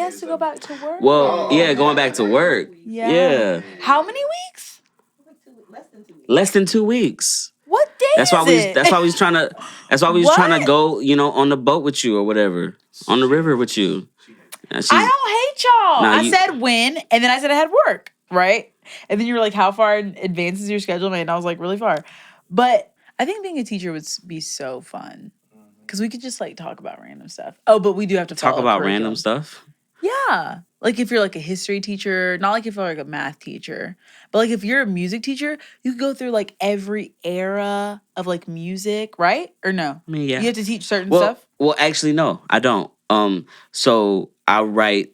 has to go back to work. Well, yeah, going back to work. Yeah. How many weeks? Less than 2 weeks. What day That's why is it? That's why we was trying to. That's why we was trying to go. On the boat with you or whatever, on the river with you. I don't hate y'all. I said when, and then I said I had work, right? And then you were like, "How far in advance is your schedule?" And I was like, "Really far." But I think being a teacher would be so fun because we could just like talk about random stuff. Oh, but we do have to talk about curriculum. random stuff. Yeah. Like if you're like a history teacher, not like if you're like a math teacher, but like if you're a music teacher, you could go through like every era of like music, right? Or no? I mean, yeah. You have to teach certain stuff? Well, actually, no, I don't. So I write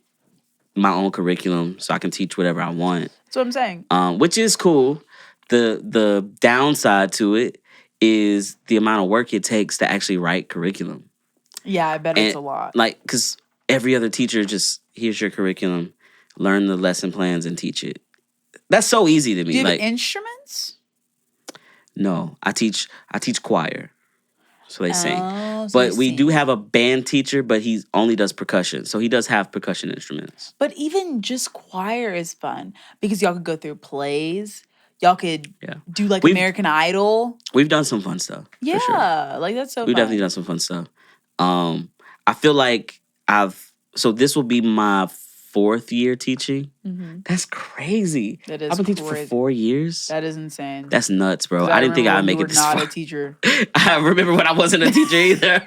my own curriculum so I can teach whatever I want. That's what I'm saying. Which is cool. The downside to it is the amount of work it takes to actually write curriculum. Yeah, I bet it's a lot. Like, because every other teacher just, here's your curriculum, learn the lesson plans and teach it. That's so easy to me. Do you have instruments? No, I teach choir. So they sing. But we do have a band teacher, but he only does percussion. So he does have percussion instruments. But even just choir is fun because y'all could go through plays. Y'all could do like American Idol. We've done some fun stuff. Yeah, for sure. Like that's so We've definitely done some fun stuff. I feel like so this will be my 4th year teaching. Mm-hmm. That's crazy. That is I've been teaching for 4 years. That is insane. That's nuts, bro. I didn't think I'd make it this far. Not a teacher. I remember when I wasn't a teacher either.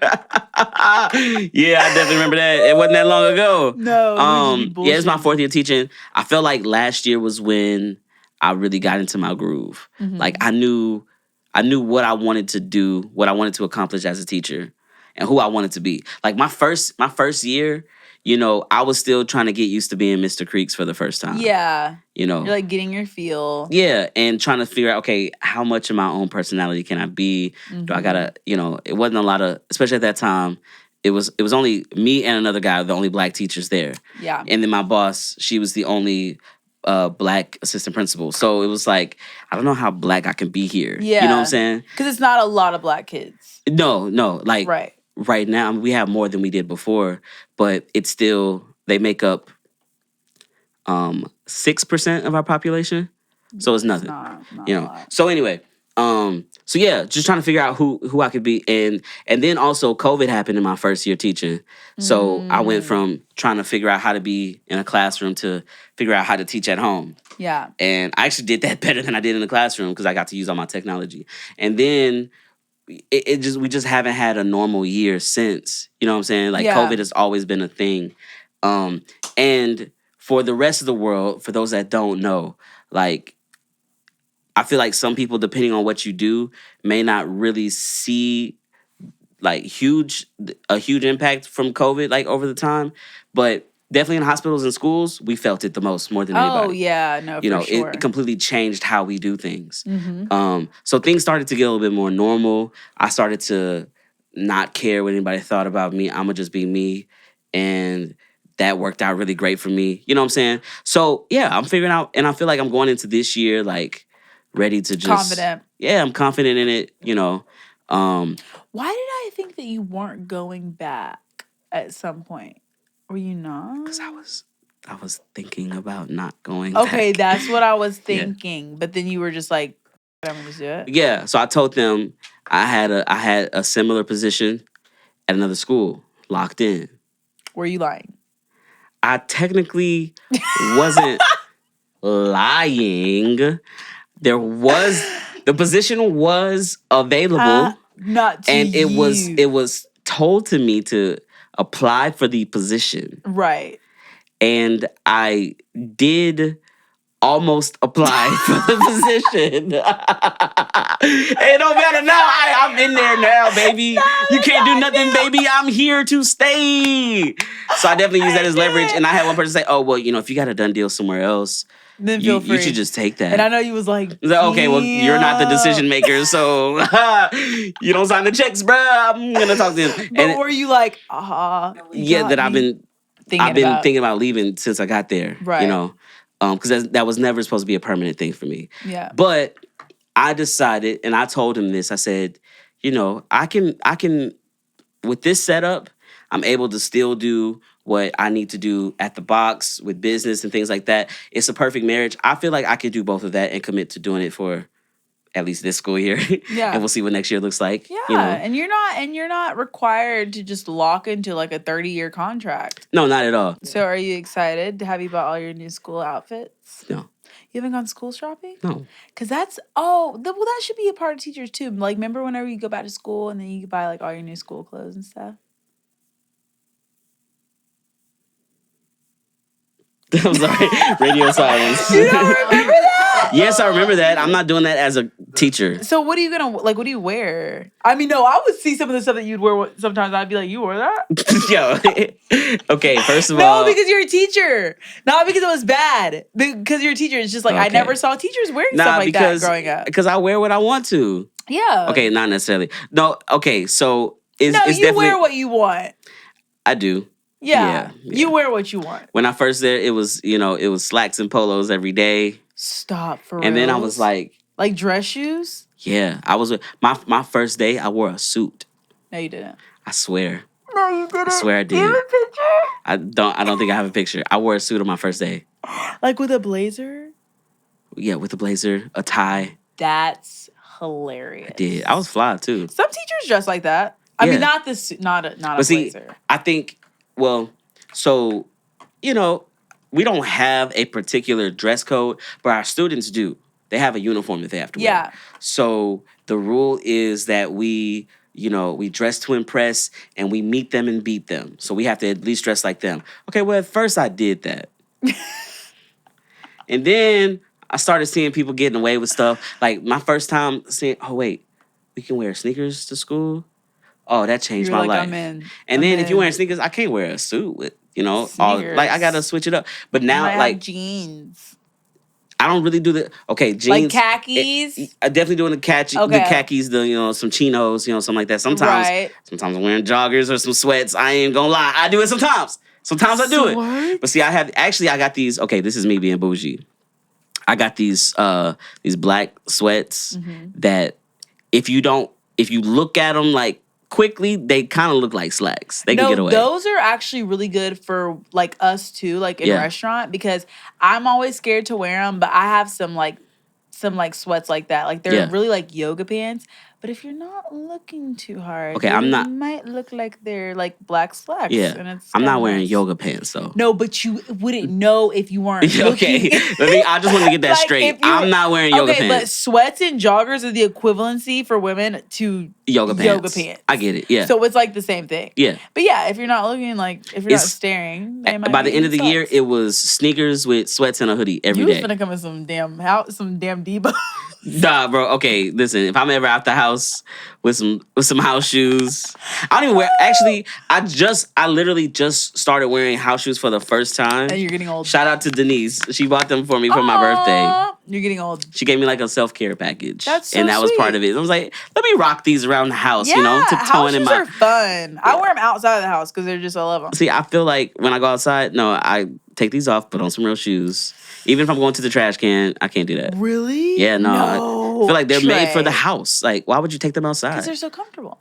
Yeah, I definitely remember that. It wasn't that long ago. No. Yeah, it's my 4th year teaching. I felt like last year was when I really got into my groove. Mm-hmm. Like I knew what I wanted to do, what I wanted to accomplish as a teacher, and who I wanted to be. Like my first year, I was still trying to get used to being Mr. Creeks for the first time. Yeah. You're like getting your feel. Yeah, and trying to figure out, okay, how much of my own personality can I be? Mm-hmm. Do I gotta, it wasn't a lot of, especially at that time, it was only me and another guy, the only black teachers there. Yeah. And then my boss, she was the only black assistant principal. So it was like, I don't know how black I can be here. Yeah. You know what I'm saying? Because it's not a lot of black kids. No. Like, right now, we have more than we did before, but it's still, they make up 6% of our population. So it's nothing. Not a lot. So anyway, so yeah, just trying to figure out who I could be. And then also COVID happened in my first year teaching. So I went from trying to figure out how to be in a classroom to figure out how to teach at home. Yeah. And I actually did that better than I did in the classroom because I got to use all my technology. And then we just haven't had a normal year since. You know what I'm saying? Like COVID has always been a thing. And for the rest of the world, for those that don't know, like, I feel like some people, depending on what you do, may not really see like a huge impact from COVID like over the time. But definitely in hospitals and schools, we felt it the most, more than anybody. Oh yeah, no, for sure. It completely changed how we do things. Mm-hmm. So things started to get a little bit more normal. I started to not care what anybody thought about me. I'ma just be me, and that worked out really great for me. You know what I'm saying? So yeah, I'm figuring out, and I feel like I'm going into this year like ready to just confident. Yeah, I'm confident in it. Why did I think that you weren't going back at some point? Were you not? Because I was thinking about not going back. Okay, that's what I was thinking. Yeah. But then you were just like, I'm gonna do it. Yeah. So I told them I had a similar position at another school, locked in. Were you lying? I technically wasn't lying. The position was available. Not to and you. It was told to me to apply for the position. Right. And I did almost apply for the position. It don't matter now. I'm in there now, baby. You can't do nothing, baby. I'm here to stay. So I definitely use that as leverage. And I had one person say, oh, well, if you got a done deal somewhere else, then feel free. You should just take that. And I know you was like, okay, well, you're not the decision maker, so you don't sign the checks, bro. I'm gonna talk to him. But were you like, yeah, that I've been thinking about leaving since I got there. Right. Because that was never supposed to be a permanent thing for me. Yeah. But I decided, and I told him this. I said, I can with this setup, I'm able to still do what I need to do at the box with business and things like that. It's a perfect marriage. I feel like I could do both of that and commit to doing it for at least this school year. Yeah. And we'll see what next year looks like. Yeah. You know? And you're not required to just lock into like a 30-year contract. No, not at all. So are you excited? Have you bought all your new school outfits? No. You haven't gone school shopping? No. Because that should be a part of teachers too. Like, remember whenever you go back to school and then you buy like all your new school clothes and stuff? I'm sorry. Radio silence. You don't remember that? Yes, I remember that. I'm not doing that as a teacher. So what are you gonna like? What do you wear? I mean, no, I would see some of the stuff that you'd wear. Sometimes I'd be like, "You wore that?" Yo, okay. First of all, no, because you're a teacher, not because it was bad. Because you're a teacher, it's just like I never saw teachers wearing stuff like that growing up. Because I wear what I want to. Yeah. Okay, not necessarily. No. Okay, so you wear what you want. I do. Yeah. You wear what you want. When I first there, it was slacks and polos every day. Stop for real. And then I was like dress shoes. Yeah, I was my first day. I wore a suit. No, you didn't. I swear. No, you didn't. I swear I did. Do you have a picture? I don't think I have a picture. I wore a suit on my first day. Like with a blazer. Yeah, with a blazer, a tie. That's hilarious. I did. I was fly too. Some teachers dress like that. I mean, not this, not a blazer. I think. Well, so we don't have a particular dress code, but our students do. They have a uniform that they have to wear. Yeah. So the rule is that we dress to impress and we meet them and beat them. So we have to at least dress like them. Okay, well, at first I did that. And then I started seeing people getting away with stuff. Like my first time seeing, oh, wait, we can wear sneakers to school? Oh, that changed my life. And then if you're wearing sneakers, I can't wear a suit with, I got to switch it up. But now, like jeans. I don't really do the jeans, like khakis. I definitely doing the khakis, some chinos, something like that. Sometimes I'm wearing joggers or some sweats. I ain't gonna lie, I do it sometimes. Sometimes I do it. But see, I got these. Okay, this is me being bougie. I got these black sweats that if you look at them like quickly, they kind of look like slacks. They can get away. Those are actually really good for like us too, like in a restaurant, because I'm always scared to wear them. But I have some sweats like that. Like they're really like yoga pants. But if you're not looking too hard, they might look like they're like black slacks. Yeah, and I'm not wearing yoga pants though. No, but you wouldn't know if you weren't looking. Okay, I just want to get that straight. I'm not wearing yoga pants. Okay, but sweats and joggers are the equivalency for women to yoga pants. I get it. Yeah. So it's like the same thing. Yeah. But yeah, if you're not looking, if you're not staring, they might by the end of the year, it was sneakers with sweats and a hoodie every day. You was gonna come in some damn Debo. Nah, bro. Okay, listen. If I'm ever out the house with some house shoes, I don't even wear. Actually, I literally just started wearing house shoes for the first time. And you're getting old. Shout out to Denise. She bought them for me for my birthday. You're getting old. She gave me like a self-care package. That's so and that sweet. was part of it. I was like, let me rock these around the house. Yeah, tiptoeing house shoes are fun. Yeah. I wear them outside of the house because I love them. See, I feel like when I go outside, I take these off, put on some real shoes. Even if I'm going to the trash can, I can't do that. Really? Yeah, no. I feel like they're made for the house. Like, why would you take them outside? Because they're so comfortable.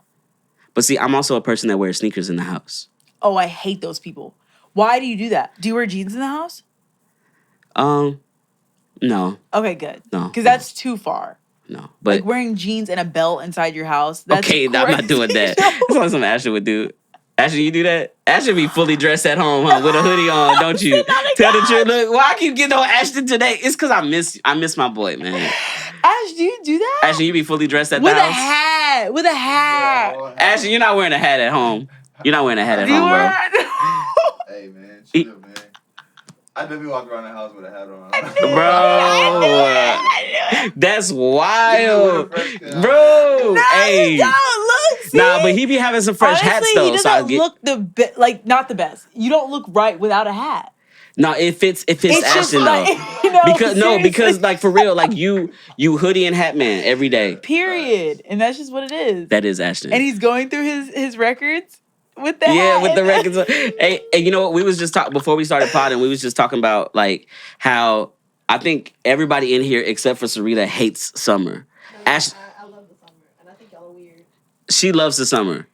But see, I'm also a person that wears sneakers in the house. Oh, I hate those people. Why do you do that? Do you wear jeans in the house? No. Okay, good. No. Because that's too far. No. But like wearing jeans and a belt inside your house. That's okay, crazy. I'm not doing that. That's what some Ashley would do. Ashley, you do that? Ashley be fully dressed at home, huh? With a hoodie on, don't you? Tell the truth. Look, why I keep getting on Ashton today? It's because I miss my boy, man. Ash, do you do that? Ashley, you be fully dressed at the house? With a hat. Ashley, you're not wearing a hat at home. You're not wearing a hat at home, bro. Hey, man. Chill, man. I definitely walk around the house with a hat on. Bro, that's wild. Bro, hey. Nah, but he be having some fresh hats though. He doesn't look not the best. You don't look right without a hat. No, it fits Ashton though. Because like for real, like you hoodie and hat man every day. Period. And that's just what it is. That is Ashton. And he's going through his records. With the hat with the records. Hey, you know what? We was just talking before we started potting. We was just talking about like how I think everybody in here except for Sarita hates summer. I love the summer, and I think y'all are weird. She loves the summer,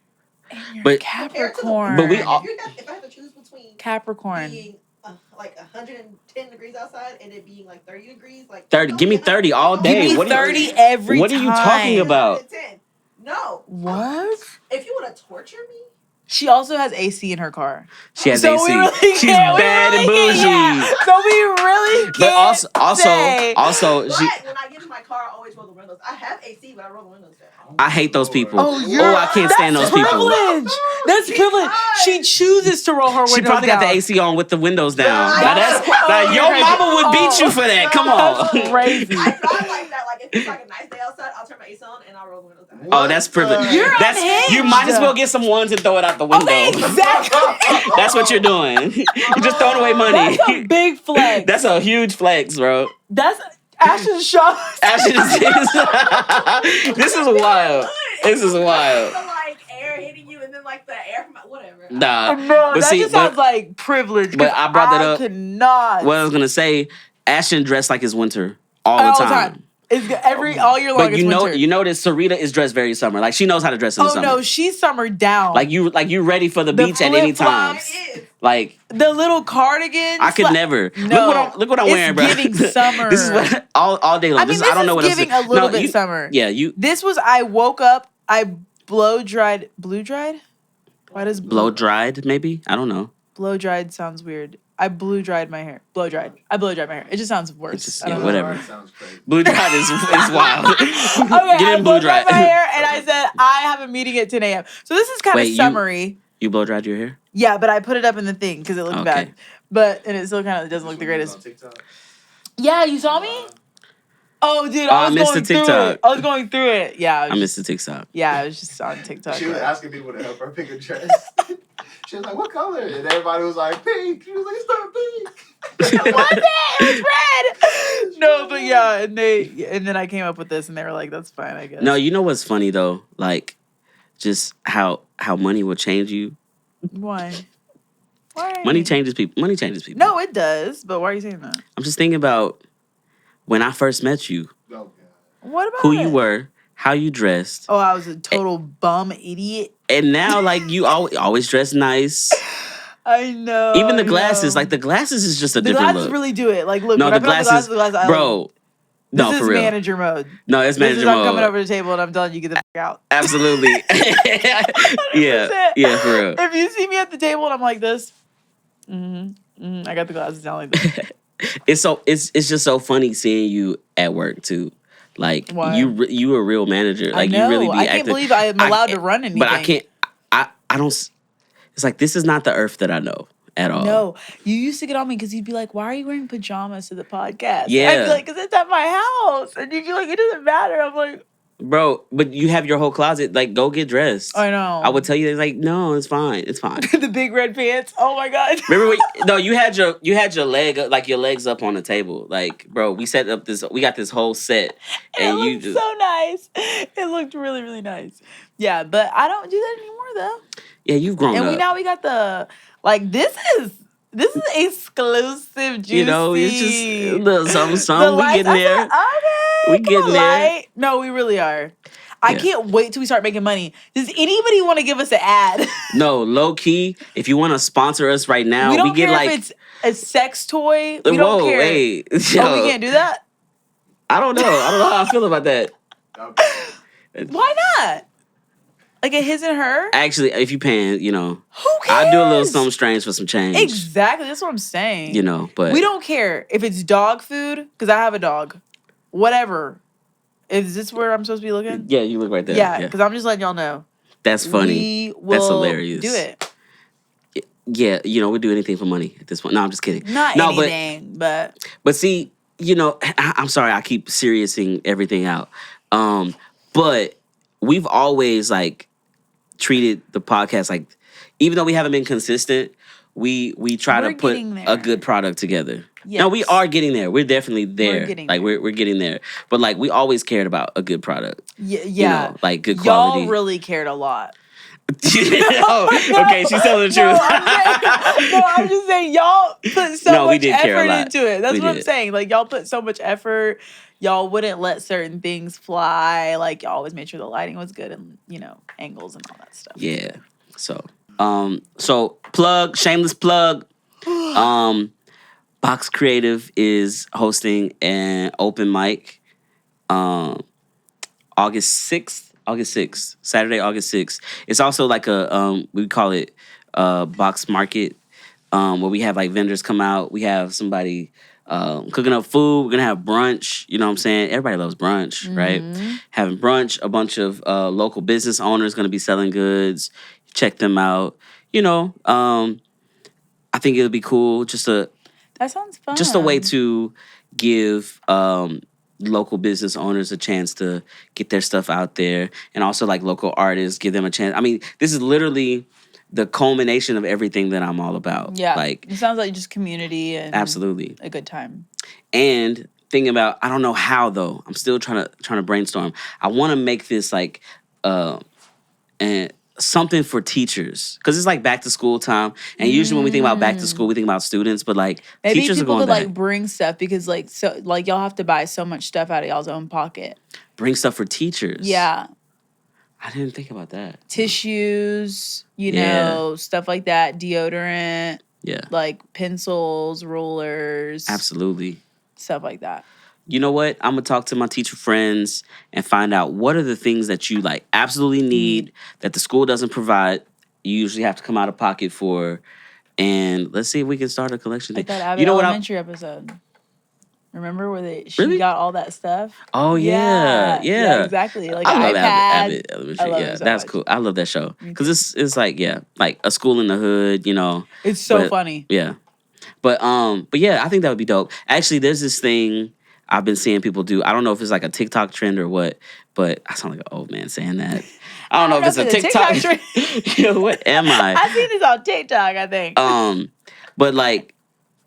but Capricorn. But we all. If I have to choose between between Capricorn. being like 110 degrees outside and it being like 30 degrees. Like 30. Give me 30 all Give day. me What 30 every time. What are you talking about? 110. No. What? If you want to torture me. She also has AC in her car. She has so AC. We really She's bad and bougie. So we really can't But also, but when I get in my car, I always roll the windows. I have AC, but I roll the windows down. I hate those people. I can't stand those people. That's privilege. She chooses to roll her windows down. She probably got the AC on with the windows down. Your crazy. mama would beat you for that. Come on. That's crazy. I drive like that. Like if it's like a nice day outside, I'll turn my AC on and I'll roll the windows down. Oh, that's privilege. You might as well get some ones and throw it out the window. Okay, exactly. That's what you're doing. You're just throwing away money. That's a big flex. That's a huge flex, bro. That's Ashton's shot. Ashton is This is wild. This is wild. The like air hitting you and then like the air from whatever. Nah, no, that just sounds like privilege. But I brought that up. I could not. What I was gonna say, Ashton dressed like it's winter all the time. It's all year long. But you notice Sarita is dressed very summer. Like she knows how to dress in the summer. Oh no, she's summer down. Like you ready for the beach at any time. Like the little cardigans. I could never. No, look what I'm wearing, bro. It's giving summer. This is what all day long. I mean, I don't know what giving a little bit summer. Yeah, you. This was. I woke up. I blow dried. Why does blow dried? Maybe I don't know. Blow dried sounds weird. I blew dried my hair. Blow dried. I blow dried my hair. It just sounds worse. Whatever. Sounds crazy. Blue dried is wild. Okay, Get in I blue dried. my hair and I said I have a meeting at 10 a.m. So this is kind of summery. You blow dried your hair? Yeah, but I put it up in the thing because it looked bad. And it still kind of doesn't look the greatest. Yeah, you saw me? Oh, dude, I was missed going the through TikTok. it. I was going through it. Yeah, I missed the TikTok. Yeah, I was just on TikTok. She was asking people to help her pick a dress. She was like, "What color?" And everybody was like, "Pink." She was like, "It's not pink." It wasn't. It was red. No, but yeah, and then I came up with this, and they were like, "That's fine, I guess." No, you know what's funny though? Like, just how money will change you. Why? Why? Money changes people. Money changes people. No, it does. But why are you saying that? I'm just thinking about when I first met you. Oh, God. What about who you were, how you dressed. Oh, I was a total bum idiot. And now, like, you always dress nice. I know. Even the glasses, like the glasses is just a different look. The glasses really do it. Like, look, no, when the I put on glasses, the glasses, bro. No, this for is real. manager mode. No, it's manager I'm mode. coming over to the table and I'm telling you, get the fuck out. Absolutely. yeah, for real. If you see me at the table and I'm like this, I got the glasses down like this. It's just so funny seeing you at work too. Like you a real manager. Like I know. You really be I can't believe I'm allowed to run anything. But I can't. I don't. It's like this is not the Earth that I know at all. No, you used to get on me because you'd be like, "Why are you wearing pajamas to the podcast?" Yeah, I'd be like, "Because it's at my house," and you'd be like, "It doesn't matter." I'm like, bro, but you have your whole closet. Like, go get dressed. I know. I would tell you, like, no, it's fine. It's fine. The big red pants. Oh my god. Remember? You had your leg like your legs up on the table. Like, bro, we set up this. We got this whole set, and it you looked just so nice. It looked really, really nice. Yeah, but I don't do that anymore though. Yeah, you've grown up. And now we got the this is exclusive juicy. You know, it's just a little something. We getting there. Okay, we getting there. No, we really are. I can't wait till we start making money. Does anybody want to give us an ad? No, low key. If you want to sponsor us right now, we don't get care like if it's a sex toy. We don't care. Hey, we can't do that. I don't know. I don't know how I feel about that. Why not? Like a his and her? Actually, if you paying, you know. Who cares? I do a little something strange for some change. Exactly. That's what I'm saying. You know, but we don't care if it's dog food, because I have a dog. Whatever. Is this where I'm supposed to be looking? Yeah, you look right there. Yeah, because I'm just letting y'all know. That's funny. That's hilarious. Do it. Yeah, you know, we'd do anything for money at this point. No, I'm just kidding. Not anything, but see, you know, I'm sorry, I keep seriousing everything out. But we've always like treated the podcast like, even though we haven't been consistent, we try to put a good product together. Yes. No, we are getting there. We're definitely there. We're getting there. But like we always cared about a good product. Yeah. You know, like good quality. Y'all really cared a lot. Okay, she's telling the truth. I'm just saying y'all put so much effort into it. That's what I'm saying. Like y'all put so much effort. Y'all wouldn't let certain things fly. Like y'all always made sure the lighting was good and, you know, angles and all that stuff. Yeah. So So shameless plug. Box Creative is hosting an open mic August 6th, Saturday, August 6th. It's also like we call it box market, where we have like vendors come out. We have somebody cooking up food. We're gonna have brunch. You know what I'm saying? Everybody loves brunch, right? Having brunch. A bunch of local business owners gonna be selling goods. Check them out. I think it would be cool That sounds fun. just a way to give local business owners a chance to get their stuff out there, and also like local artists, give them a chance. I mean, this is literally the culmination of everything that I'm all about. Yeah, like it sounds like just community and absolutely a good time. And thinking about, I don't know how though. I'm still trying to brainstorm. I want to make this like and something for teachers, because it's like back to school time, and usually when we think about back to school, we think about students, but like maybe teachers are people going could back. like bring stuff, because like y'all have to buy so much stuff out of y'all's own pocket. Bring stuff for teachers. Yeah. I didn't think about that. Tissues, you know, stuff like that. Deodorant. Yeah. Like pencils, rulers. Absolutely. Stuff like that. You know what? I'm going to talk to my teacher friends and find out what are the things that you like absolutely need that the school doesn't provide. You usually have to come out of pocket for. And let's see if we can start a collection Like thing. that Abbott Elementary episode. Remember where she really? got all that stuff? Oh, yeah. Exactly. Like I love iPad. Abbott Elementary. Yeah, so that's much. cool. I love that show. Because it's like, like a school in the hood, you know. It's so funny. Yeah. But yeah, I think that would be dope. Actually, there's this thing I've been seeing people do. I don't know if it's like a TikTok trend or what, but I sound like an old man saying that. I don't know if it's a TikTok trend. You know, what am I? I seen this on TikTok, I think. But like,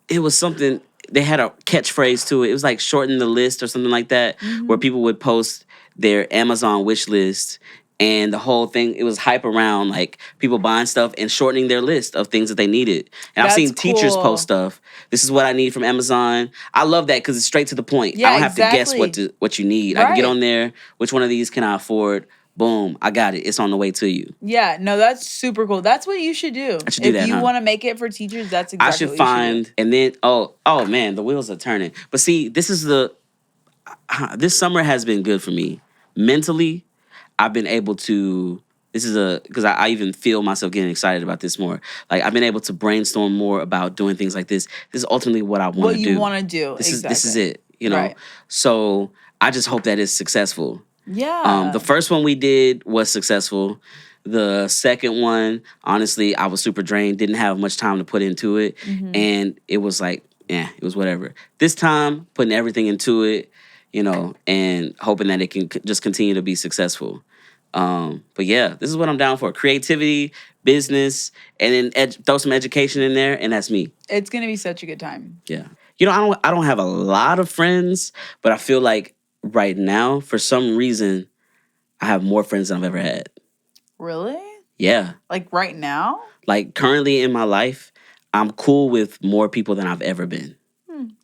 it was something, they had a catchphrase to it. It was like shorten the list or something like that, where people would post their Amazon wish list. And the whole thing, it was hype around like people buying stuff and shortening their list of things that they needed. And I've seen teachers post stuff. This is what I need from Amazon. I love that because it's straight to the point. Yeah, I don't have to guess what you need. I can get on there. Which one of these can I afford? Boom, I got it. It's on the way to you. Yeah, no, that's super cool. That's what you should do. I should do that, if you want to make it for teachers, that's exactly I should what you find, should do. and then, oh man, the wheels are turning. But see, this summer has been good for me. Mentally, I've been able to, because I even feel myself getting excited about this more. Like, I've been able to brainstorm more about doing things like this. This is ultimately what I want to do. What you want to do, This exactly. is it, you know? Right. So, I just hope that it's successful. Yeah. The first one we did was successful. The second one, honestly, I was super drained, didn't have much time to put into it. And it was like, it was whatever. This time, putting everything into it, you know, and hoping that it can just continue to be successful. But yeah, this is what I'm down for. Creativity, business, and then throw some education in there, and that's me. It's going to be such a good time. Yeah. You know, I don't have a lot of friends, but I feel like right now, for some reason, I have more friends than I've ever had. Really? Yeah. Like right now? Like currently in my life, I'm cool with more people than I've ever been.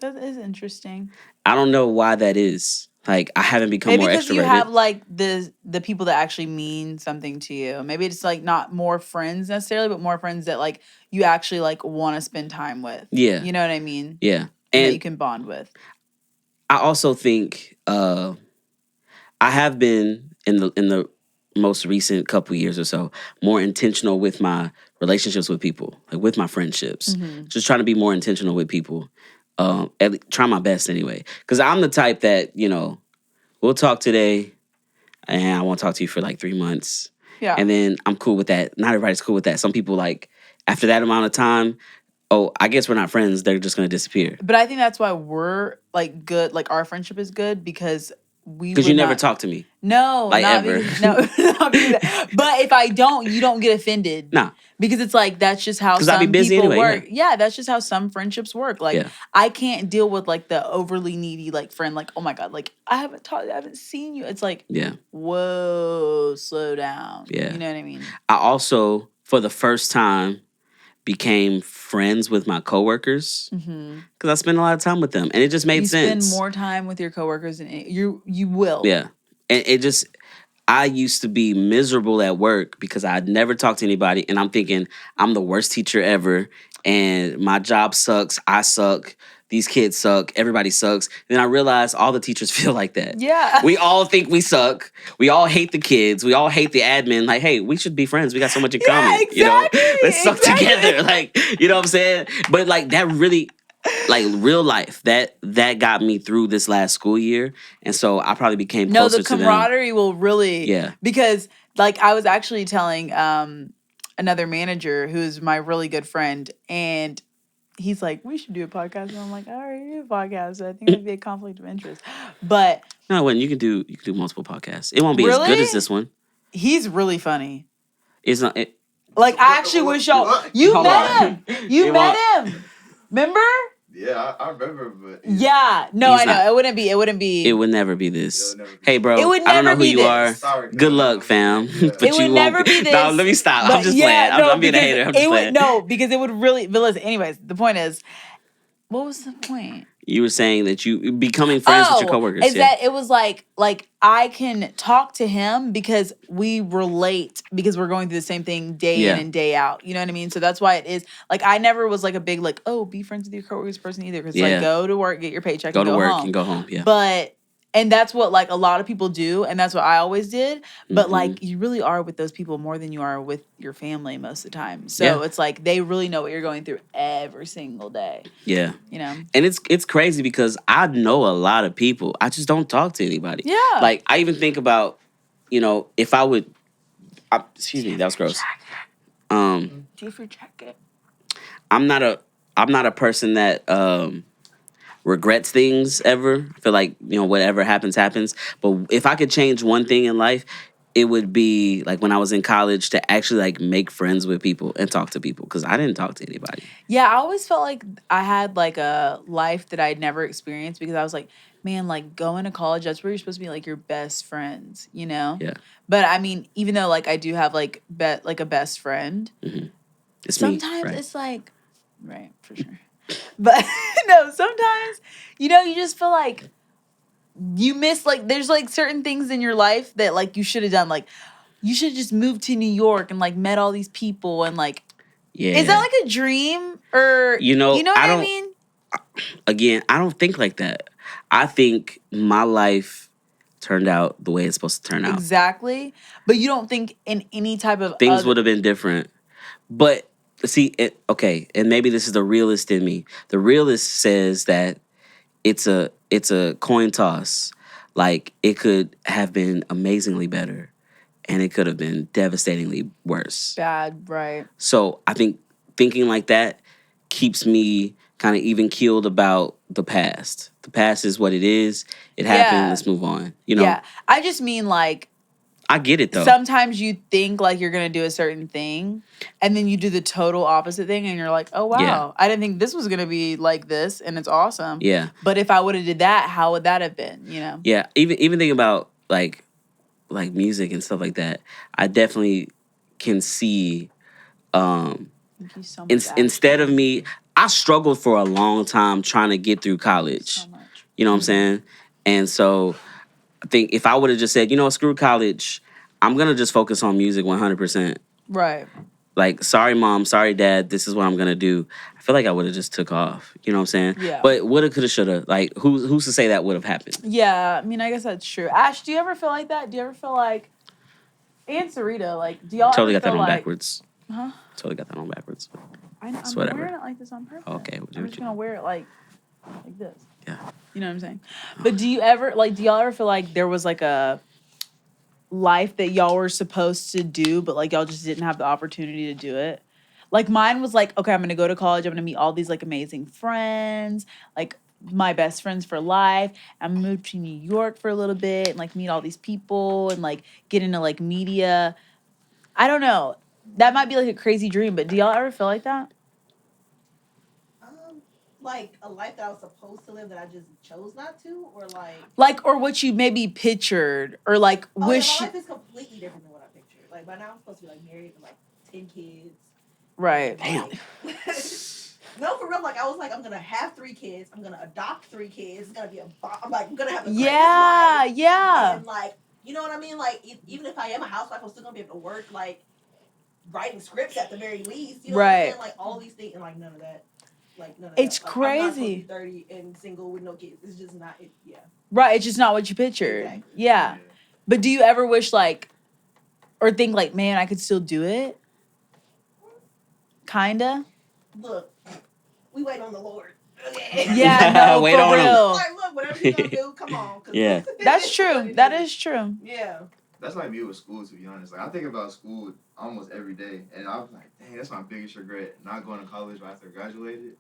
That is interesting. I don't know why that is. Like, I haven't become more extroverted. Maybe because you have like the people that actually mean something to you. Maybe it's like not more friends necessarily, but more friends that like you actually like want to spend time with. Yeah. You know what I mean? Yeah. And that you can bond with. I also think I have been in the most recent couple years or so more intentional with my relationships with people, like with my friendships. Just trying to be more intentional with people. Try my best anyway. Because I'm the type that, you know, we'll talk today and I won't talk to you for like 3 months. Yeah. And then I'm cool with that. Not everybody's cool with that. Some people, like, after that amount of time, I guess we're not friends. They're just going to disappear. But I think that's why we're like good. Like our friendship is good because because you never talk to me. No, like not ever. Because, no, not because but if I don't, you don't get offended. Nah. Because it's like that's just how some I be busy people anyway, work. Yeah, that's just how some friendships work. Like I can't deal with like the overly needy like friend. Like, oh my god, like I haven't seen you. It's like whoa, slow down. Yeah, you know what I mean. I also, for the first time, became friends with my coworkers because I spend a lot of time with them, and it just made sense. You spend more time with your coworkers than you will. Yeah, and it just, I used to be miserable at work because I'd never talked to anybody, and I'm thinking I'm the worst teacher ever, and my job sucks. I suck. These kids suck. Everybody sucks. Then I realized all the teachers feel like that. Yeah. We all think we suck. We all hate the kids. We all hate the admin. Like, hey, we should be friends. We got so much in common. Exactly, You know, let's suck exactly. together. Like, you know what I'm saying? But like that really, like real life, that got me through this last school year, and so I probably became closer the to them. camaraderie will really, Yeah. because like I was actually telling another manager who's my really good friend, and he's like, we should do a podcast, and I'm like, all right, do a podcast. So I think it'd be a conflict of interest, but No, when you can do multiple podcasts. It won't be Really? as good as this one. he's really funny. It's not. Like I actually wish y'all you Hold met on. him. You met him. Remember? Yeah, I remember, but Yeah. No, He's I know. not- It wouldn't be. It wouldn't be. It would never be this. It'll never be Hey, bro. It would I don't know never who be you this. are. Sorry, Good luck, fam. Yeah. But It would you never won't be this. No, let me stop. But I'm just yeah, playing. no, I'm being a because hater. I'm just it would playing. no, because it would really. But listen, anyways, the point is, what was the point? You were saying that you becoming friends with your coworkers. Is that it was like I can talk to him because we relate because we're going through the same thing day in and day out. You know what I mean? So that's why it is like I never was like a big like, oh, be friends with your coworkers person either. Because like go to work, get your paycheck, go and to go work home. and go home. Yeah. But and that's what like a lot of people do, and that's what I always did. But like you really are with those people more than you are with your family most of the time. So it's like they really know what you're going through every single day. Yeah. You know? And it's crazy because I know a lot of people. I just don't talk to anybody. Yeah. Like I even think about, if I would excuse me, that was gross. Check it. I'm not a person that regrets things ever. I feel like, whatever happens, happens. But if I could change one thing in life, it would be like when I was in college to actually like make friends with people and talk to people because I didn't talk to anybody. Yeah, I always felt like I had like a life that I'd never experienced because I was like, man, like going to college, that's where you're supposed to be like your best friends, you know? Yeah. But I mean, even though like I do have like a best friend, It's sometimes me, right? it's like, right, for sure. But no, sometimes, you just feel like you miss like there's like certain things in your life that like you should have done. Like you should have just moved to New York and like met all these people and like is that like a dream or you know what I mean? Again, I don't think like that. I think my life turned out the way it's supposed to turn out. Exactly. But you don't think in any type of things would have been different. But see, okay, and maybe this is the realist in me. The realist says that it's a coin toss. Like it could have been amazingly better, and it could have been devastatingly worse. Bad, right? So I think thinking like that keeps me kind of even keeled about the past. The past is what it is. It happened. Let's move on. Yeah, I just mean like. I get it though. Sometimes you think like you're gonna do a certain thing, and then you do the total opposite thing, and you're like, "Oh wow, I didn't think this was gonna be like this, and it's awesome." Yeah. But if I would have did that, how would that have been? Yeah. Even thinking about like music and stuff like that, I definitely can see. Instead of me, I struggled for a long time trying to get through college. So much. You know what I'm saying? And so I think if I would have just said, screw college, I'm going to just focus on music 100%. Right. Like, sorry, mom, sorry, dad, this is what I'm going to do. I feel like I would have just took off. You know what I'm saying? Yeah. But woulda, coulda, shoulda. Like, who's to say that would have happened? Yeah, I mean, I guess that's true. Ash, do you ever feel like that? Do you ever feel like, and Sarita, like, do y'all Totally ever got that feel on like, backwards. Huh? Totally got that on backwards. I'm whatever. wearing it like this on purpose. Okay. I'm just gonna wear it like this. Yeah. You know what I'm saying? But do y'all ever feel like there was like a life that y'all were supposed to do, but like y'all just didn't have the opportunity to do it? Like mine was like, okay, I'm gonna go to college. I'm gonna meet all these like amazing friends, like my best friends for life. I'm gonna move to New York for a little bit and like meet all these people and like get into like media. I don't know. That might be like a crazy dream, but do y'all ever feel like that? Like a life that I was supposed to live that I just chose not to, or or what you maybe pictured, or like wish. Yeah, my life is completely different than what I pictured. Like by now I'm supposed to be like married with like 10 kids. Right. Damn. No, for real. Like I was like, I'm gonna have 3 kids. I'm gonna adopt 3 kids. It's gonna be I'm gonna have a yeah, life. yeah. And like You know what I mean? Like, even if I am a housewife, I'm still gonna be able to work, like, writing scripts at the very least. You know what I'm saying? Like, all these things, and like none of that. Like none of It's that. Like, I'm not supposed to be crazy. 30 and single with no kids. It's just not. Yeah. Right. It's just not what you pictured. Exactly. Yeah. But do you ever wish like, or think like, man, I could still do it? Kinda. Look, we wait on the Lord. Okay. Yeah. No. Wait For on 'em. real. Like, look, whatever you gonna do, come on. Yeah. That's true. That is true. Yeah. That's like me with school, to be honest. Like I think about school almost every day, and I was like, dang, that's my biggest regret, not going to college right after I graduated.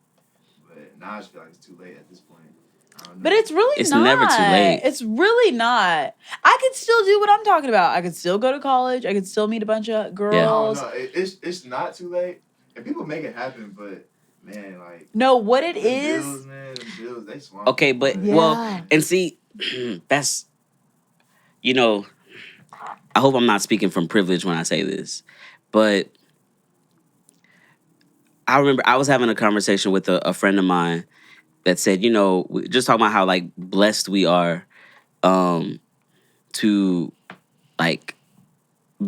But now I just feel like it's too late at this point. I don't know. But it's really It's not. never too late. It's really not. I could still do what I'm talking about. I could still go to college. I could still meet a bunch of girls. No, it's not too late, and people make it happen. But man, like No, what it them is. bills, man, them bills, they swamp. Okay, but people, man. well, and see, that's, you know, I hope I'm not speaking from privilege when I say this, but I remember I was having a conversation with a friend of mine that said, just talking about how like blessed we are, to like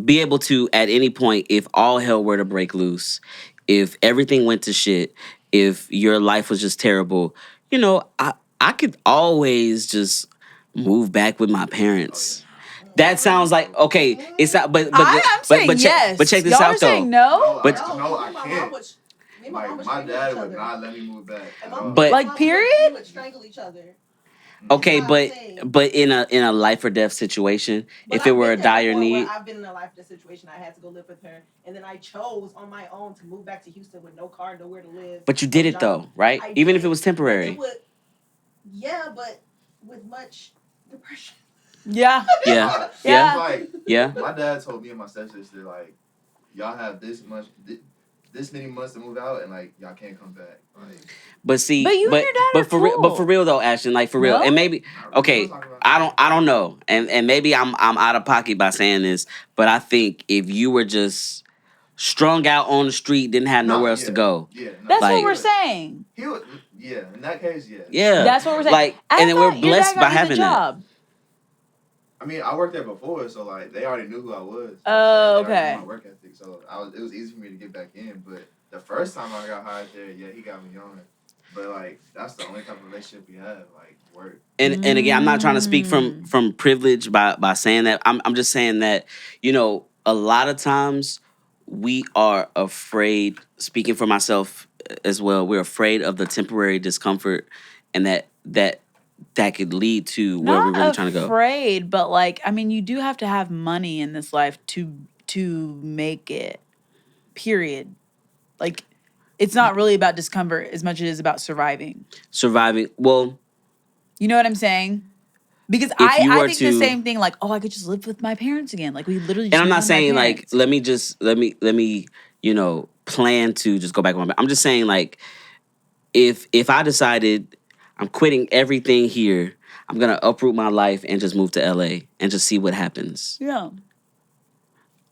be able to at any point, if all hell were to break loose, if everything went to shit, if your life was just terrible, I could always just move back with my parents. That sounds like okay. It's not, but I'm saying yes. But check this Y'all out are saying though. no. But- no, I can't. Like, My dad would not let me move back. But- Like, period? We would strangle each other. Okay, That's what I'm saying. but in a life or death situation, But if it I've were a been there dire before where need, I've been in a life or death situation. I had to go live with her, and then I chose on my own to move back to Houston with no car, nowhere to live. but you did no it job. though, right? I Even did if it was But temporary. it would, yeah, but with much depression. Yeah. Yeah. Yeah. Like, Yeah. my dad told me and my stepsister, like, y'all have this many months to move out, and like y'all can't come back. Like, But see, But you and your dad but are for real, but for cool. real though, Ashton, like for real, No? and maybe not really. okay, We'll talk about that. I don't know, and maybe I'm out of pocket by saying this, but I think if you were just strung out on the street, didn't have nowhere else to go, Yeah, no, That's Like- what we're saying. He would, yeah. In that case, yeah. yeah, That's what we're saying. like, I and then we're thought your blessed dad by got you the having that. job. I mean, I worked there before, so like they already knew who I was. Oh, They already okay. knew my work ethic, so it was easy for me to get back in. But the first time I got hired there, yeah, he got me on. But like that's the only type of relationship we have, like work. And again, I'm not trying to speak from privilege by saying that. I'm just saying that, a lot of times we are afraid, speaking for myself as well, we're afraid of the temporary discomfort and that could lead to where we're really trying to go. Afraid, but like, I mean, you do have to have money in this life to make it. Period. Like, it's not really about discomfort as much as it is about surviving. Surviving. Well, You know what I'm saying? Because you I were think to- the same thing. Like, oh, I could just live with my parents again. Like, we literally. Just and I'm live not with my saying like parents. let me plan to just go back with my. I'm just saying like if I decided I'm quitting everything here, I'm gonna uproot my life and just move to LA and just see what happens. Yeah.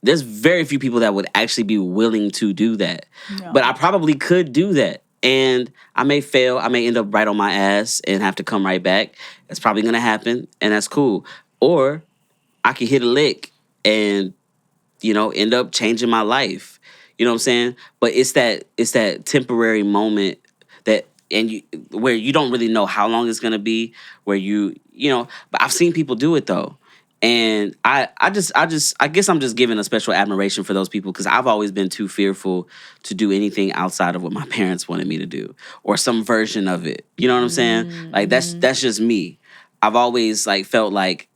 There's very few people that would actually be willing to do that. Yeah. But I probably could do that. And I may fail. I may end up right on my ass and have to come right back. That's probably going to happen. And that's cool. Or I could hit a lick and, end up changing my life. You know what I'm saying? But it's that temporary moment where you don't really know how long it's going to be, where but I've seen people do it though. And I guess I'm just giving a special admiration for those people because I've always been too fearful to do anything outside of what my parents wanted me to do or some version of it. You know what I'm saying? Like that's just me. I've always like felt like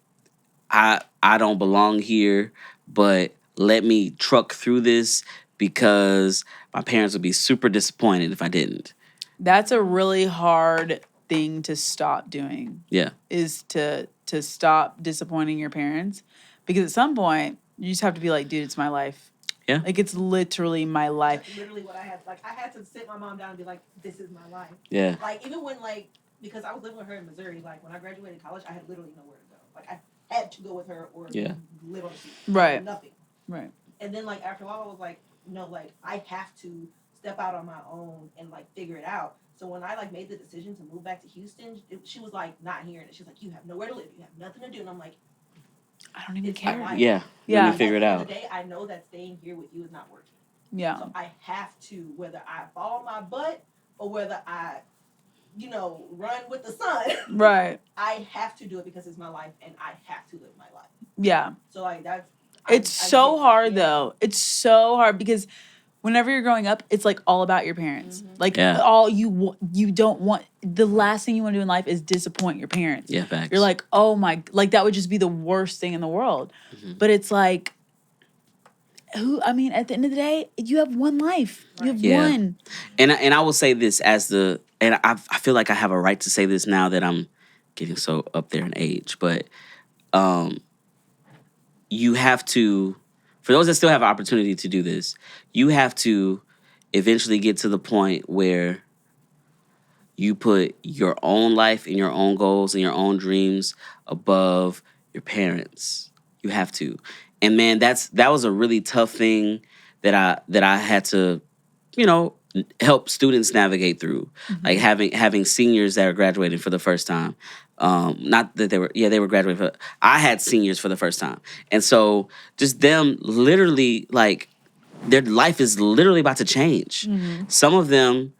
I don't belong here, but let me truck through this because my parents would be super disappointed if I didn't. That's a really hard thing to stop doing. Yeah. Is to stop disappointing your parents. Because at some point, you just have to be like, dude, it's my life. Yeah. Like, it's literally my life. That's literally what I had. Like, I had to sit my mom down and be like, this is my life. Yeah. Like, even when, like, because I was living with her in Missouri, like, when I graduated college, I had literally nowhere to go. Like, I had to go with her or live on the street. Right. Nothing. Right. And then, like, after a while, I was like, no, like, I have to step out on my own and, like, figure it out. So when I, like, made the decision to move back to Houston, she was, like, not hearing it. She was like, you have nowhere to live. You have nothing to do. And I'm like, I don't even It's my care. life. Yeah. Yeah. Let me figure it At the end out. of the day, I know that staying here with you is not working. Yeah. So I have to, whether I fall on my butt or whether I, run with the sun. Right. I have to do it because it's my life and I have to live my life. Yeah. So like that's. It's so hard though. It's so hard because whenever you're growing up, it's like all about your parents. Mm-hmm. Like Yeah. all you don't want. The last thing you want to do in life is disappoint your parents. Yeah, facts. You're like, oh my, like that would just be the worst thing in the world. Mm-hmm. But it's like, I mean, at the end of the day, you have one life. You have one. And I will say this and I feel like I have a right to say this now that I'm getting so up there in age, but you have to, for those that still have opportunity to do this, you have to eventually get to the point where you put your own life and your own goals and your own dreams above your parents. You have to. And man, that was a really tough thing that I had to, help students navigate through. Mm-hmm. Like having seniors that are graduating for the first time. Not that they were graduating, but I had seniors for the first time. And so just them literally, like, their life is literally about to change. Mm-hmm. Some of them,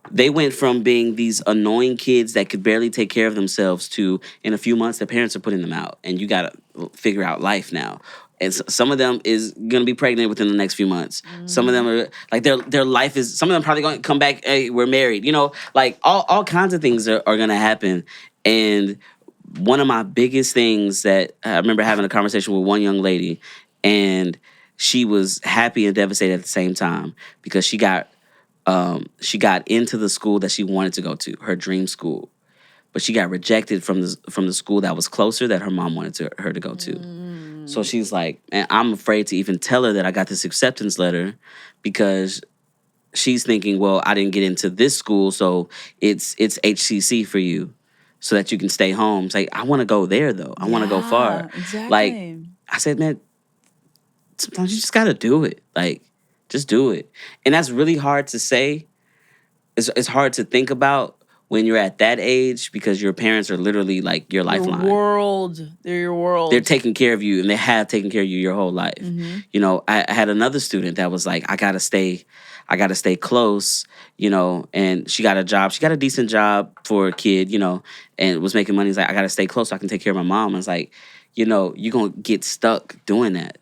they went from being these annoying kids that could barely take care of themselves to, in a few months, their parents are putting them out. And you got to figure out life now. And some of them is going to be pregnant within the next few months. Mm-hmm. Some of them are, like, their life is, some of them probably going to come back, hey, we're married. Like, all kinds of things are going to happen. And one of my biggest things that I remember having a conversation with one young lady, and she was happy and devastated at the same time because she got into the school that she wanted to go to, her dream school, but she got rejected from the school that was closer that her mom wanted her to go to. So she's like, and I'm afraid to even tell her that I got this acceptance letter because she's thinking, well, I didn't get into this school, so it's HCC for you, so that you can stay home. It's like, I want to go there though. I want to go far. Exactly. Like I said, man, sometimes you just gotta do it. Like, just do it. And that's really hard to say. It's hard to think about when you're at that age because your parents are literally like your lifeline. They're your world. They're taking care of you, and they have taken care of you your whole life. Mm-hmm. I had another student that was like, I gotta stay close, and she got a job. She got a decent job for a kid, and was making money. He's like, I gotta stay close so I can take care of my mom. And it's like, you're gonna get stuck doing that.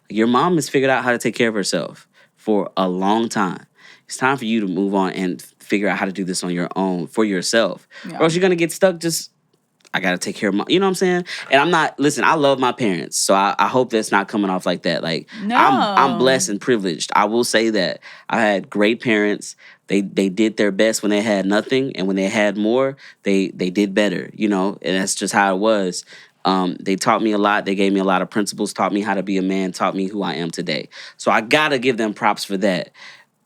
Your mom has figured out how to take care of herself for a long time. It's time for you to move on and figure out how to do this on your own for yourself. Yeah. Or else you're going to get stuck I got to take care of my, you know what I'm saying? And I love my parents. So I hope that's not coming off like that. Like, no. I'm blessed and privileged. I will say that. I had great parents. They did their best when they had nothing. And when they had more, they did better, and that's just how it was. They taught me a lot. They gave me a lot of principles, taught me how to be a man, taught me who I am today. So I got to give them props for that.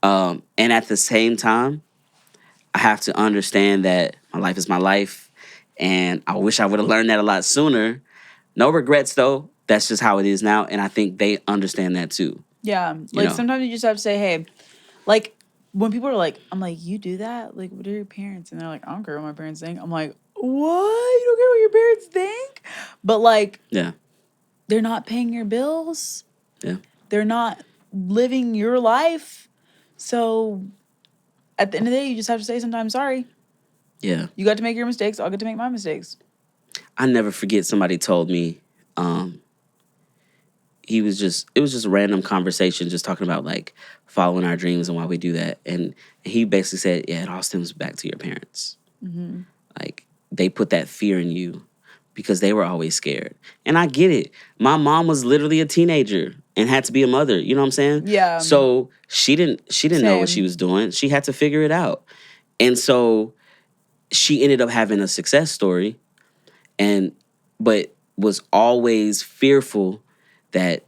And at the same time, I have to understand that my life is my life. And I wish I would have learned that a lot sooner. No regrets, though. That's just how it is now. And I think they understand that, too. Yeah. Like, sometimes you just have to say, hey, like, when people are like, I'm like, you do that? Like, what are your parents? And they're like, I don't care what my parents think. I'm like, what? You don't care what your parents think? But, like, yeah, they're not paying your bills. Yeah. They're not living your life. So, at the end of the day, you just have to say sometimes sorry. Yeah. You got to make your mistakes. I'll get to make my mistakes. I never forget somebody told me, it was just a random conversation just talking about, like, following our dreams and why we do that. And he basically said, yeah, it all stems back to your parents. Mm-hmm. Like, they put that fear in you because they were always scared. And I get it. My mom was literally a teenager and had to be a mother. You know what I'm saying? Yeah. So she didn't know what she was doing. She had to figure it out. And so she ended up having a success story, but was always fearful that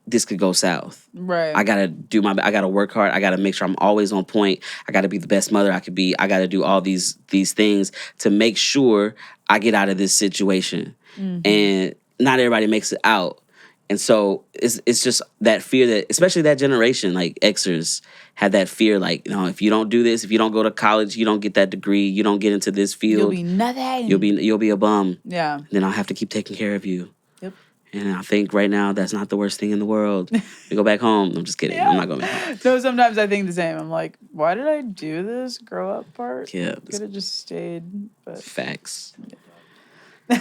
this could go south. Right. I gotta work hard. I gotta make sure I'm always on point. I gotta be the best mother I could be. I gotta do all these things to make sure I get out of this situation. Mm-hmm. And not everybody makes it out. And so it's just that fear that, especially that generation, like Xers, had that fear, like, if you don't do this, if you don't go to college, you don't get that degree, you don't get into this field, you'll be nothing. You'll be a bum. Yeah. Then I'll have to keep taking care of you. Yep. And I think right now that's not the worst thing in the world. We go back home. I'm just kidding. I'm not going back home. No, sometimes I think the same. I'm like, why did I do this grow up part? Yeah. Could have just stayed. But Facts. Dang,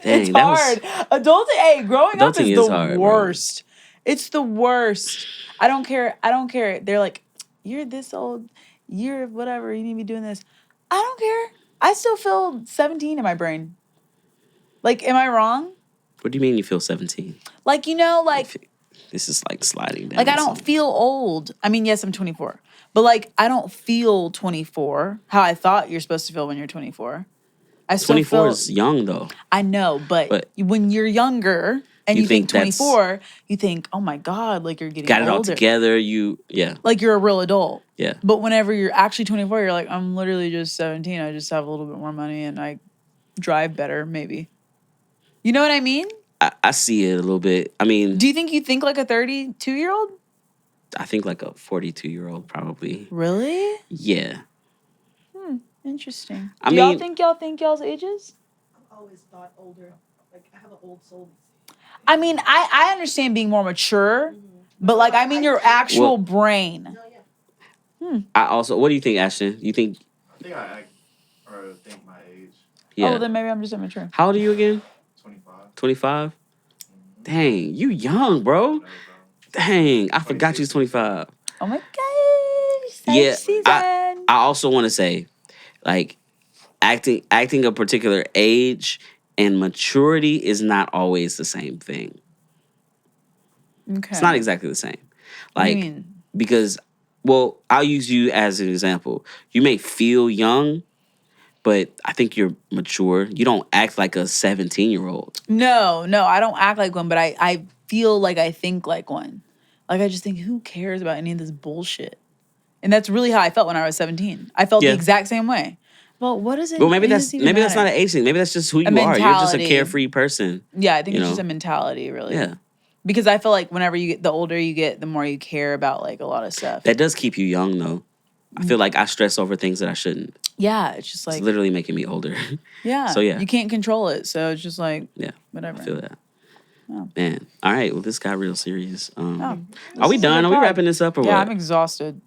it's that hard. Growing up is the hard, worst. Bro. It's the worst. I don't care. They're like, you're this old. You're whatever. You need to be doing this. I don't care. I still feel 17 in my brain. Like, am I wrong? What do you mean you feel 17? Like, This is like sliding down. Like, I don't feel old. I mean, yes, I'm 24. But, like, I don't feel 24 how I thought you're supposed to feel when you're 24. 24 is young, though. I know, but when you're younger and you think 24, you think, oh, my God, like, you're getting got older. It all together. Like, you're a real adult. Yeah. But whenever you're actually 24, you're like, I'm literally just 17. I just have a little bit more money and I drive better, maybe. You know what I mean? I see it a little bit. I mean... Do you think like a 32-year-old? I think like a 42-year-old, probably. Really? Yeah. Interesting. Do y'all think y'all's ages? I've always thought older. Like, I have an old soul. I mean, I understand being more mature, but like, I mean your actual brain. No, yeah. I also... What do you think, Ashton? You think... I think I act or think my age. Yeah. Oh, then maybe I'm just immature. How old are you again? 25. 25? Dang, you young, bro. Dang, I forgot you was 25. Oh my gosh. Yeah, season. I also want to say, like, acting a particular age and maturity is not always the same thing. Okay. It's not exactly the same. What do Like, you mean? because, well, I'll use you as an example. You may feel young, but I think you're mature. You don't act like a 17-year-old. No, I don't act like one, but I feel like I think like one. Like, I just think, who cares about any of this bullshit? And that's really how I felt when I was 17. I felt the exact same way. Well, what is it? Well, maybe that's not an age thing. Maybe that's just who you are. You're just a carefree person. Yeah, I think it's just a mentality, really. Yeah. Because I feel like whenever the older you get, the more you care about like a lot of stuff. That does keep you young, though. I feel like I stress over things that I shouldn't. Yeah, it's just like... It's literally making me older. Yeah. So, yeah. You can't control it, so it's just like... Yeah. Whatever. I feel that. Oh. Man. All right. Well, this got real serious. Are we done? Are we wrapping this up or what? Yeah, I'm exhausted.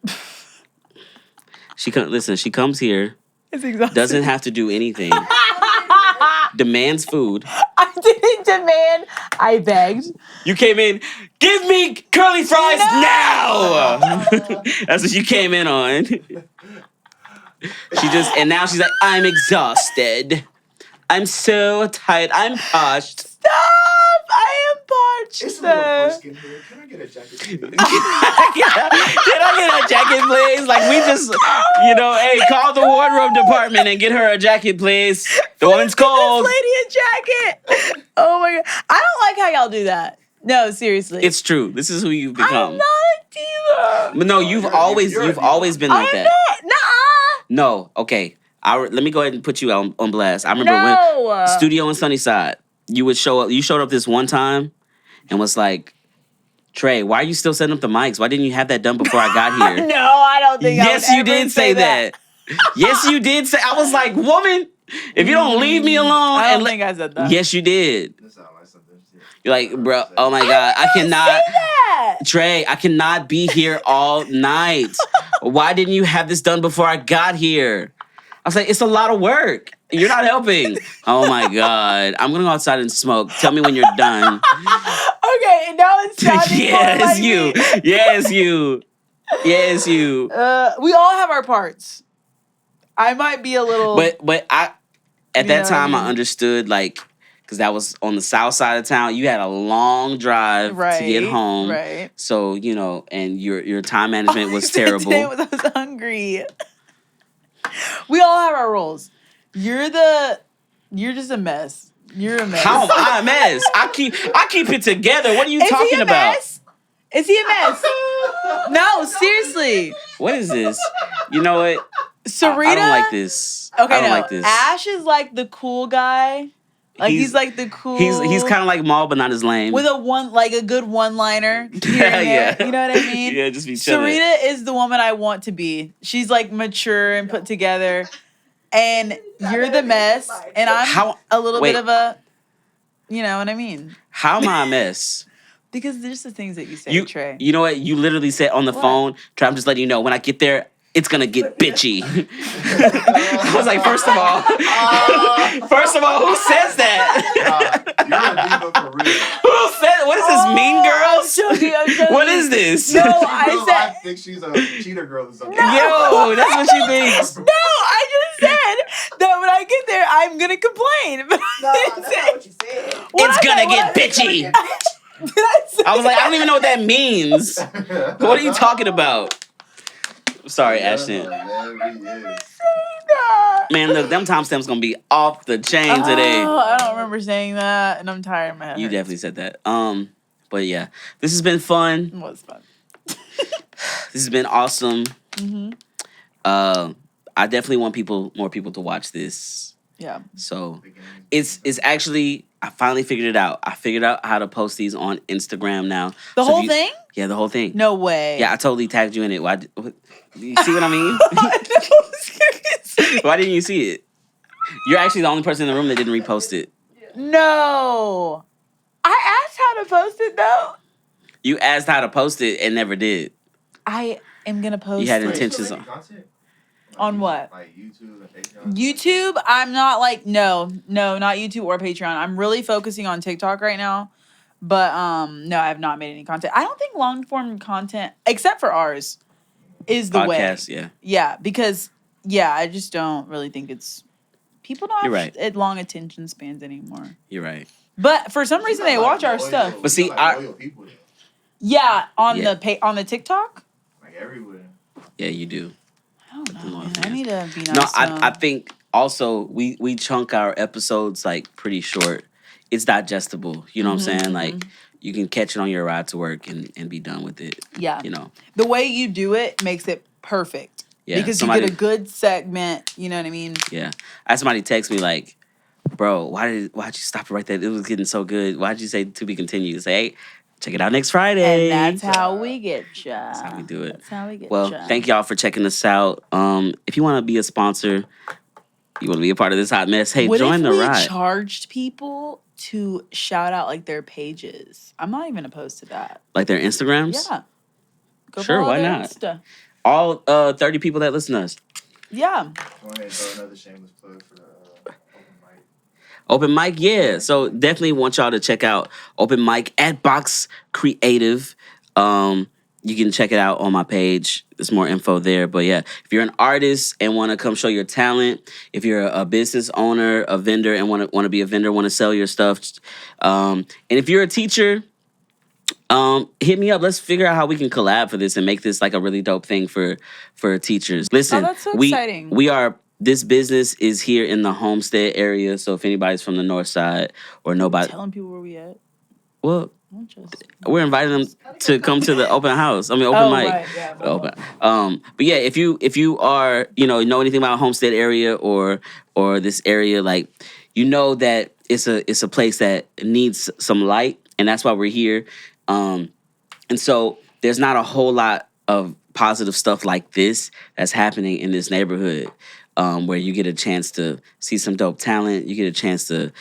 She comes here. It's exhausting. Doesn't have to do anything. Demands food. I didn't demand. I begged. You came in, give me curly fries now! That's what you came in on. And now she's like, I'm exhausted. I'm so tired. I'm parched. Stop! I am parched. It's a little brisk in here. Can I get a jacket, please? Can I get a jacket, please? Like, we just, hey, call the wardrobe department and get her a jacket, please. The woman's cold. This lady a jacket. Oh my God. I don't like how y'all do that. No, seriously. It's true. This is who you've become. I'm not a diva. But no, you've always been like that. I'm not. Nuh-uh. No, okay. Let me go ahead and put you on blast. I remember when studio in Sunnyside, you showed up this one time and was like, Trey, why are you still setting up the mics? Why didn't you have that done before I got here? No, I don't think yes, you did say that. Yes, you did say. I was like, woman, if you don't leave me alone. I don't think I said that. Yes, you did. You're like, bro, oh my God, I cannot. Say that. Trey, I cannot be here all night. Why didn't you have this done before I got here? I was like, it's a lot of work. You're not helping. Oh my God. I'm going to go outside and smoke. Tell me when you're done. Okay, and now it's sounding Yes, you. Yes, you. Yes, you. We all have our parts. I might be a little... But at that time, I understood, like, because that was on the south side of town. You had a long drive to get home. Right. So, and your time management was terrible. Today I was hungry. We all have our roles. You're just a mess. You're a mess. How am I a mess? I keep it together. What are you talking about? Mess? Is he a mess? No, seriously. What is this? You know what? Sarita? I don't like this. Okay, I don't like this. Ash is like the cool guy. Like he's like the cool. He's kind of like Maul, but not as lame. With a good one-liner. Yeah. You know what I mean? Yeah, just be chilling. Sarita is the woman I want to be. She's like mature and put together, and you're the mess, and I'm a little bit of a. You know what I mean? How am I a mess? Because there's the things that you say, Trey. You know what? You literally said on the phone, Trey, I'm just letting you know, when I get there, it's gonna get bitchy. I was like, first of all, who says that? You're a diva for real. Who said? What is this? Mean Girls? I'm joking. What is this? No, I think she's a cheater girl or something. Yo, that's what she thinks. No, I just said that when I get there, I'm gonna complain. But No, that's not what you said. It's gonna get bitchy. I was like, I don't even know what that means. What are you talking about? Sorry, Ashton. Man, look, them timestamps gonna be off the chain today. Oh, I don't remember saying that, and I'm tired of my head. You definitely said that. But yeah, this has been fun. It was fun. This has been awesome. Mm-hmm. I definitely want more people to watch this. Yeah. So it's actually, I finally figured it out. I figured out how to post these on Instagram now. The whole thing? Yeah, the whole thing. No way. Yeah, I totally tagged you in it. You see what I mean? Why didn't you see it? You're actually the only person in the room that didn't repost it. No. I asked how to post it, though. You asked how to post it and never did. I am going to post it. You had intentions on. On what? Like YouTube and Patreon? YouTube, I'm not like, no, not YouTube or Patreon. I'm really focusing on TikTok right now. But no, I have not made any content. I don't think long form content, except for ours, is the way. Podcast, yeah. Yeah, because, I just don't really think people don't have long attention spans anymore. You're right. But for some reason, they watch our stuff. But see, loyal people, on the TikTok? like everywhere. Yeah, you do. I don't know, man. I need to be nice. No, I think also we chunk our episodes like pretty short. It's digestible. You know what I'm saying? Like you can catch it on your ride to work and be done with it. Yeah. You know. The way you do it makes it perfect. Yeah. Because you get a good segment, you know what I mean? Yeah. I had somebody text me like, bro, why'd you stop it right there? It was getting so good. Why'd you say to be continued? Say, hey, check it out next Friday. And that's how we get ya. That's how we do it. That's how we get Well, ya. thank y'all for checking us out. If you want to be a sponsor, you want to be a part of this hot mess, hey, join the ride. What if we charged people to shout out like their pages? I'm not even opposed to that. Like their Instagrams? Yeah. Go sure, why not? Insta. All 30 people that listen to us. Yeah. Go ahead and throw another shameless plug for the Open mic, yeah. So definitely want y'all to check out Open Mic at Box Creative. You can check it out on my page. There's more info there. But yeah, if you're an artist and want to come show your talent, if you're a business owner, a vendor, and want to be a vendor, want to sell your stuff, and if you're a teacher, hit me up. Let's figure out how we can collab for this and make this like a really dope thing for teachers. Listen, that's so exciting. This business is here in the Homestead area, so if anybody's from the north side or nobody... Telling people where we at? Well, we're inviting them to come to the open house. I mean, open mic. Right, yeah, open. But yeah, if you are, know anything about Homestead area or this area, like, that it's a place that needs some light, and that's why we're here. And so there's not a whole lot of positive stuff like this that's happening in this neighborhood. Where you get a chance to see some dope talent, you get a chance to,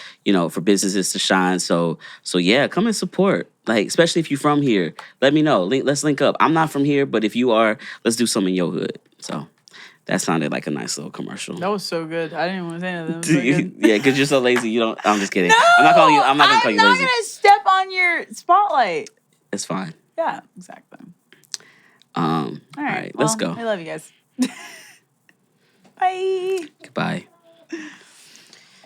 for businesses to shine. So yeah, come and support. Like, especially if you're from here, let me know. Let's link up. I'm not from here, but if you are, let's do something in your hood. So that sounded like a nice little commercial. That was so good. I didn't want to say anything. Yeah, because you're so lazy. You don't. I'm just kidding. No, I'm not calling you. I'm not gonna call you lazy. I'm not gonna step on your spotlight. It's fine. Yeah, exactly. All right, let's go. I love you guys. Bye. Goodbye.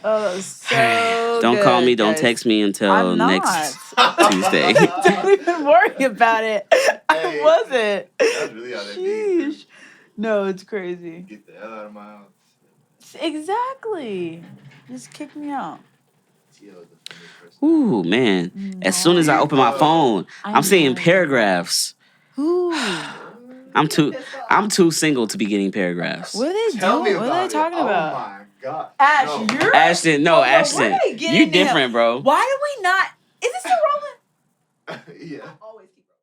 Oh, that was so Don't good, call me. Don't guys. text me until next Tuesday. Don't even worry about it. I wasn't. That's really how they be. No, it's crazy. Get the hell out of my house. Exactly. Just kick me out. Ooh, man. As soon as I open my phone, I'm seeing paragraphs. Ooh. I'm too single to be getting paragraphs. What are they doing? What are they talking about? Oh my God. Ash, you're... Ashton, Ashton. You different, bro. Why do we not... Is it still rolling? Yeah. Always keep rolling.